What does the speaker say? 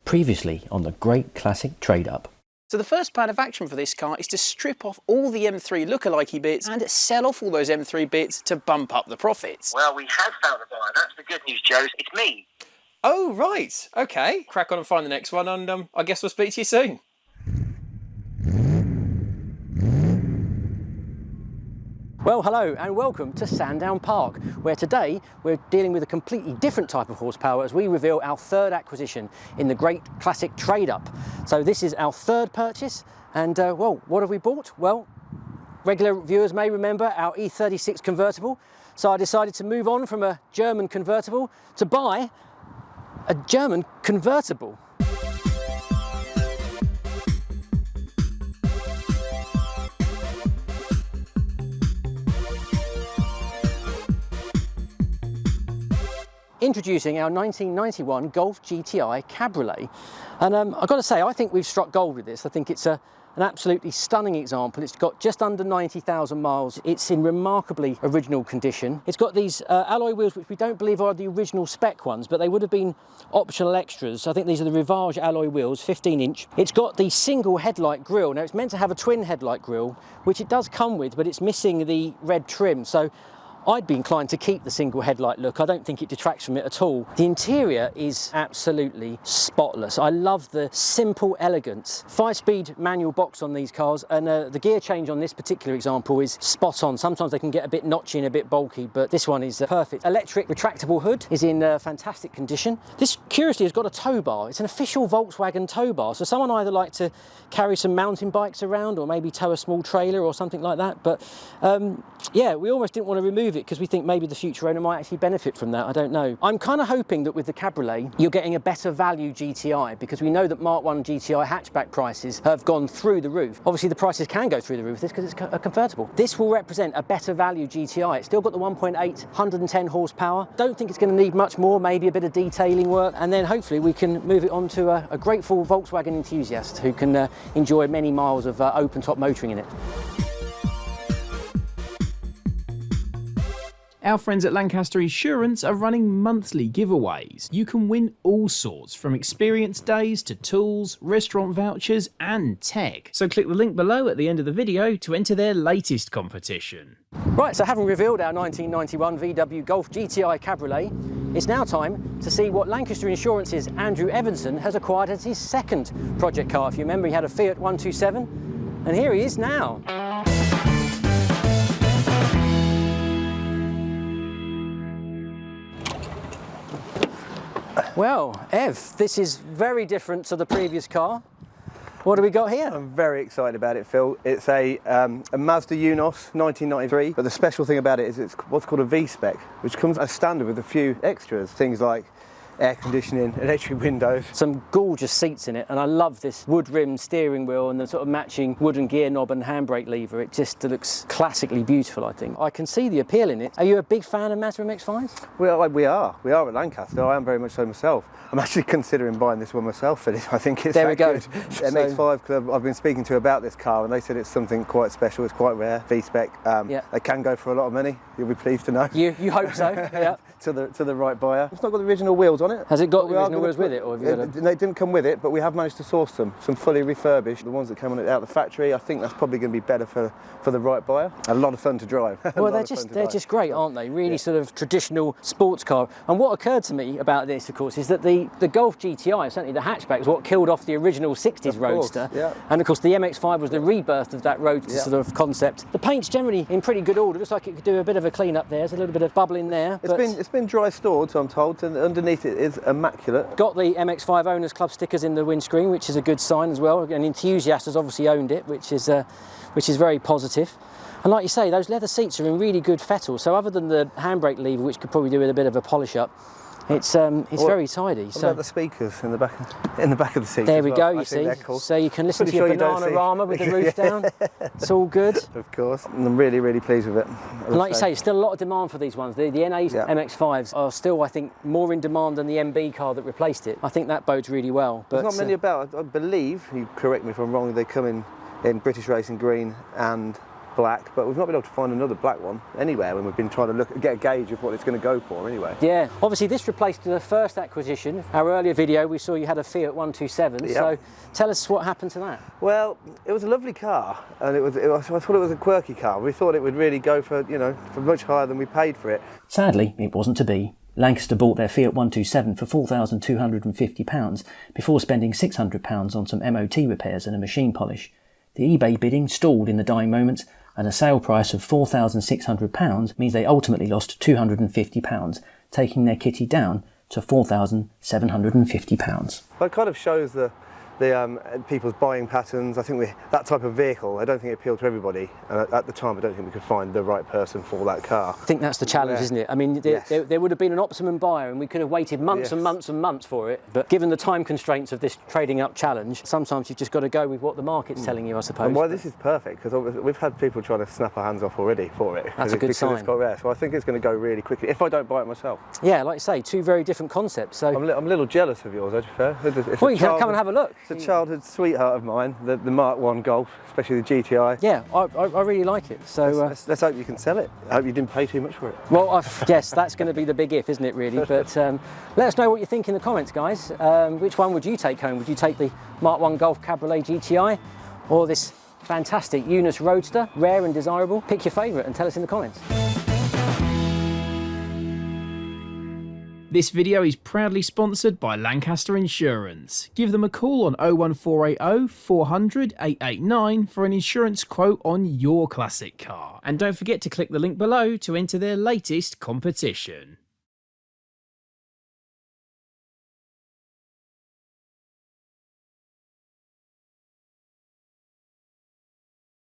Previously on the Great Classic Trade-Up. So the first plan of action for this car is to strip off all the M3 lookalike bits and sell off all those M3 bits to bump up the profits. Well, we have found a buyer. That's the good news, Joe. It's me. Oh, right. Okay. Crack on and find the next one, and I guess we'll speak to you soon. Well, hello and welcome to Sandown Park, where today we're dealing with a completely different type of horsepower as we reveal our third acquisition in the Great Classic Trade-Up. So this is our third purchase, and well, what have we bought? Well, regular viewers may remember our E36 convertible, so I decided to move on from a German convertible to buy a German convertible. Introducing our 1991 Golf GTI Cabriolet, and I've got to say, I think we've struck gold with this. I think it's an absolutely stunning example. It's got just under 90,000 miles. It's in remarkably original condition. It's got these alloy wheels, which we don't believe are the original spec ones, but they would have been optional extras. I think these are the Rivage alloy wheels, 15-inch. It's got the single headlight grille. Now, it's meant to have a twin headlight grille, which it does come with, but it's missing the red trim. So I'd be inclined to keep the single headlight look. I don't think it detracts from it at all. The interior is absolutely spotless. I love the simple elegance. 5-speed manual box on these cars, and the gear change on this particular example is spot on. Sometimes they can get a bit notchy and a bit bulky, but this one is perfect. Electric retractable hood is in fantastic condition. This, curiously, has got a tow bar. It's an official Volkswagen tow bar, so someone either like to carry some mountain bikes around or maybe tow a small trailer or something like that. But yeah, we almost didn't want to remove it because we think maybe the future owner might actually benefit from that. I don't know. I'm kind of hoping that with the Cabriolet you're getting a better value GTI, because we know that Mark 1 GTI hatchback prices have gone through the roof. Obviously the prices can go through the roof because it's a convertible. This will represent a better value GTI. It's still got the 1.8 110 horsepower. Don't think it's going to need much more, maybe a bit of detailing work, and then hopefully we can move it on to a grateful Volkswagen enthusiast who can enjoy many miles of open top motoring in it. Our friends at Lancaster Insurance are running monthly giveaways. You can win all sorts, from experience days to tools, restaurant vouchers and tech. So click the link below at the end of the video to enter their latest competition. Right, so having revealed our 1991 VW Golf GTI Cabriolet, it's now time to see what Lancaster Insurance's Andrew Evanson has acquired as his second project car. If you remember, he had a Fiat 127, and here he is now. Well, Ev, this is very different to the previous car. What do we got here? I'm very excited about it, Phil. It's a Mazda Unos 1993, but the special thing about it is it's what's called a V-spec, which comes as standard with a few extras, things like air conditioning, electric windows. Some gorgeous seats in it, and I love this wood rimmed steering wheel and the sort of matching wooden gear knob and handbrake lever. It just looks classically beautiful, I think. I can see the appeal in it. Are you a big fan of Mazda MX-5s? Well, we are at Lancaster. I am very much so myself. I'm actually considering buying this one myself for this. I think it's there we go. MX-5 Club I've been speaking to about this car, and they said it's something quite special. It's quite rare, V-spec. Yeah. They can go for a lot of money. You'll be pleased to know. You hope so, yeah. to the right buyer. It's not got the original wheels on it. Has it got the original wheels with it, or have you got a... They didn't come with it, but we have managed to source some fully refurbished. The ones that come out of the factory, I think that's probably going to be better for the right buyer. A lot of fun to drive. Well, they're just great, aren't they? Really sort of traditional sports car. And what occurred to me about this, of course, is that the Golf GTI, certainly the hatchback, is what killed off the original 60s Roadster. Yeah. And of course the MX-5 was the rebirth of that Roadster sort of concept. The paint's generally in pretty good order. Looks like it could do a bit of a clean up there. There's a little bit of bubble in there. It's been dry stored, so I'm told, and underneath it is immaculate. Got the MX-5 Owners Club stickers in the windscreen, which is a good sign as well. An enthusiast has obviously owned it, which is very positive. And like you say, those leather seats are in really good fettle. So other than the handbrake lever, which could probably do with a bit of a polish up, it's very tidy. What about the speakers in the back of the seats? There we go. You see, cool. so you can listen to your Banana-Rama with the roof down. It's all good. Of course, and I'm really, really pleased with it. And like you say, still a lot of demand for these ones. The NA MX-5s are still, I think, more in demand than the MB car that replaced it. I think that bodes really well. But there's not many about. I believe, you correct me if I'm wrong, they come in British Racing Green and black, but we've not been able to find another black one anywhere when we've been trying to get a gauge of what it's going to go for anyway. Yeah, obviously this replaced the first acquisition. Our earlier video, we saw you had a Fiat 127, Yep. so tell us what happened to that. Well, it was a lovely car, and I thought it was a quirky car. We thought it would really go for, you know, for much higher than we paid for it. Sadly, it wasn't to be. Lancaster bought their Fiat 127 for £4,250 before spending £600 on some MOT repairs and a machine polish. The eBay bidding stalled in the dying moments, and a sale price of £4,600 means they ultimately lost £250, taking their kitty down to £4,750. But it kind of shows the people's buying patterns. I think that type of vehicle, I don't think it appealed to everybody. And at the time, I don't think we could find the right person for that car. I think that's the challenge, isn't it? I mean, there would have been an optimum buyer and we could have waited months and months and months for it. But given the time constraints of this trading up challenge, sometimes you've just got to go with what the market's telling you, I suppose. And why this is perfect, because we've had people trying to snap our hands off already for it. That's a good sign. Because it's got rare, so I think it's going to go really quickly, if I don't buy it myself. Yeah, like I say, two very different concepts. So I'm a little jealous of yours, to be fair. Well, you can come and have a look. It's a childhood sweetheart of mine, the Mark 1 Golf, especially the GTI. Yeah, I really like it. So let's hope you can sell it. I hope you didn't pay too much for it. well, yes, that's going to be the big if, isn't it, really? But let us know what you think in the comments, guys. Which one would you take home? Would you take the Mark 1 Golf Cabriolet GTI or this fantastic Eunice Roadster, rare and desirable? Pick your favourite and tell us in the comments. This video is proudly sponsored by Lancaster Insurance. Give them a call on 01480 400 889 for an insurance quote on your classic car. And don't forget to click the link below to enter their latest competition.